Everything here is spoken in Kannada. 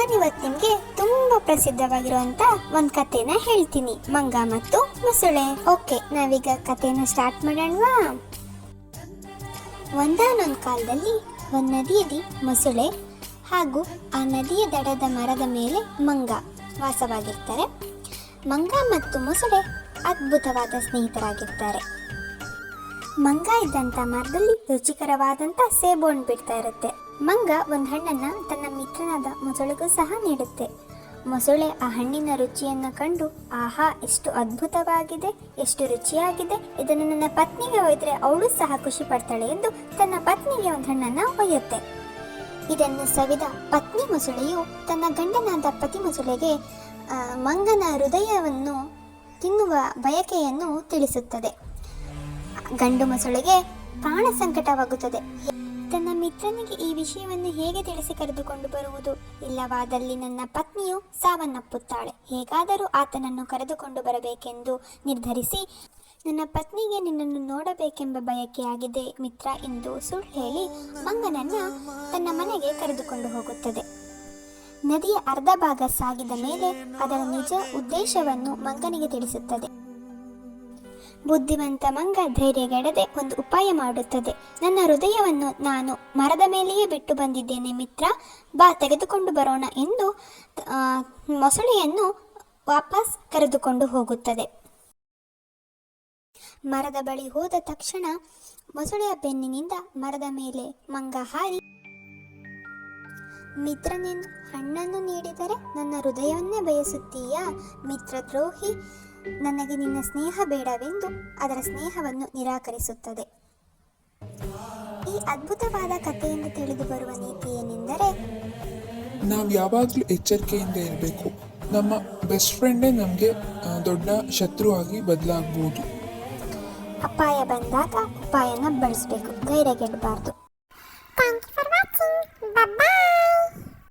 ನಾನಿವತ್ತು ನಿಮಗೆ ತುಂಬಾ ಪ್ರಸಿದ್ಧವಾಗಿರುವಂತ ಒಂದು ಕಥೆನ ಹೇಳ್ತೀನಿ, ಮಂಗ ಮತ್ತು ಮೊಸಳೆ. ಓಕೆ, ನಾವೀಗ ಕಥೆನ ಸ್ಟಾರ್ಟ್ ಮಾಡೋಣವಾ? ಒಂದಾನೊಂದು ಕಾಲದಲ್ಲಿ ಒಂದು ನದಿಯಲ್ಲಿ ಮೊಸಳೆ ಹಾಗೂ ಆ ನದಿಯ ದಡದ ಮರದ ಮೇಲೆ ಮಂಗ ವಾಸವಾಗಿರ್ತಾರೆ. ಮಂಗ ಮತ್ತು ಮೊಸಳೆ ಅದ್ಭುತವಾದ ಸ್ನೇಹಿತರಾಗಿರ್ತಾರೆ. ಮಂಗ ಇದ್ದಂಥ ಮರದಲ್ಲಿ ರುಚಿಕರವಾದಂಥ ಸೇಬು ಹಣ್ಣು ಬಿಡ್ತಾ ಇರುತ್ತೆ. ಮಂಗ ಒಂದು ಹಣ್ಣನ್ನು ತನ್ನ ಮಿತ್ರನಾದ ಮೊಸಳೆಗೂ ಸಹ ನೀಡುತ್ತೆ. ಮೊಸಳೆ ಆ ಹಣ್ಣಿನ ರುಚಿಯನ್ನು ಕಂಡು, ಆಹಾ, ಎಷ್ಟು ಅದ್ಭುತವಾಗಿದೆ, ಎಷ್ಟು ರುಚಿಯಾಗಿದೆ, ಇದನ್ನು ನನ್ನ ಪತ್ನಿಗೆ ಒಯ್ದರೆ ಅವಳು ಸಹ ಖುಷಿ ಪಡ್ತಾಳೆ ಎಂದು ತನ್ನ ಪತ್ನಿಗೆ ಒಂದು ಹಣ್ಣನ್ನು ಒಯ್ಯುತ್ತೆ. ಇದನ್ನು ಸವಿದ ಪತ್ನಿ ಮೊಸಳೆಯು ತನ್ನ ಗಂಡನಾದ ಪತಿ ಮೊಸಳೆಗೆ ಮಂಗನ ಹೃದಯವನ್ನು ತಿನ್ನುವ ಬಯಕೆಯನ್ನು ತಿಳಿಸುತ್ತದೆ. ಗಂಡು ಮೊಸಳೆಗೆ ಪ್ರಾಣ ಸಂಕಟವಾಗುತ್ತದೆ. ತನ್ನ ಮಿತ್ರನಿಗೆ ಈ ವಿಷಯವನ್ನು ಹೇಗೆ ತಿಳಿಸಿ ಕರೆದುಕೊಂಡು ಬರುವುದು? ಇಲ್ಲವಾದಲ್ಲಿ ನನ್ನ ಪತ್ನಿಯು ಸಾವನ್ನಪ್ಪುತ್ತಾಳೆ. ಹೇಗಾದರೂ ಆತನನ್ನು ಕರೆದುಕೊಂಡು ಬರಬೇಕೆಂದು ನಿರ್ಧರಿಸಿ, ನನ್ನ ಪತ್ನಿಗೆ ನಿನ್ನನ್ನು ನೋಡಬೇಕೆಂಬ ಬಯಕೆಯಾಗಿದೆ ಮಿತ್ರ ಎಂದು ಸುಳ್ಳು ಹೇಳಿ ಮಂಗನನ್ನು ತನ್ನ ಮನೆಗೆ ಕರೆದುಕೊಂಡು ಹೋಗುತ್ತದೆ. ನದಿಯ ಅರ್ಧ ಭಾಗ ಸಾಗಿದ ಮೇಲೆ ಅದರ ನಿಜ ಉದ್ದೇಶವನ್ನು ಮಂಗನಿಗೆ ತಿಳಿಸುತ್ತದೆ. ಬುದ್ಧಿವಂತ ಮಂಗ ಧೈರ್ಯಗೆಡದೆ ಒಂದು ಉಪಾಯ ಮಾಡುತ್ತದೆ. ನನ್ನ ಹೃದಯವನ್ನು ನಾನು ಮರದ ಮೇಲೆಯೇ ಬಿಟ್ಟು ಬಂದಿದ್ದೇನೆ ಮಿತ್ರ, ಬಾ ತೆಗೆದುಕೊಂಡು ಬರೋಣ ಎಂದು ಮೊಸಳೆಯನ್ನು ವಾಪಸ್ ಕರೆದುಕೊಂಡು ಹೋಗುತ್ತದೆ. ಮರದ ಬಳಿ ಹೋದ ತಕ್ಷಣ ಮೊಸಳೆಯ ಬೆನ್ನಿನಿಂದ ಮರದ ಮೇಲೆ ಮಂಗ ಹಾರಿ, ಮಿತ್ರನೇನು ಹಣ್ಣನ್ನು ನೀಡಿದರೆ ನನ್ನ ಹೃದಯವನ್ನೇ ಬಯಸುತ್ತೀಯಾ? ಮಿತ್ರದ್ರೋಹಿ, ನನಗೆ ನಿನ್ನ ಸ್ನೇಹ ಬೇಡವೆಂದು ಅದರ ಸ್ನೇಹವನ್ನು ನಿರಾಕರಿಸುತ್ತದೆ. ಈ ಅದ್ಭುತವಾದ ಕಥೆಯಿಂದ ತಿಳಿದು ಬರುವ ನೀತಿ ಏನೆಂದರೆ, ನಾವು ಯಾವಾಗಲೂ ಎಚ್ಚರಿಕೆಯಿಂದ ಇರಬೇಕು. ನಮ್ಮ ಬೆಸ್ಟ್ ಫ್ರೆಂಡೇ ನಮಗೆ ದೊಡ್ಡ ಶತ್ರು ಆಗಿ ಬದಲಾಗಬಹುದು. ಅಪಾಯ ಬಂದಾಗ ಉಪಾಯನ ಬಳಸಬೇಕು, ಧೈರ್ಯಗೆಡಬಾರ್ದು.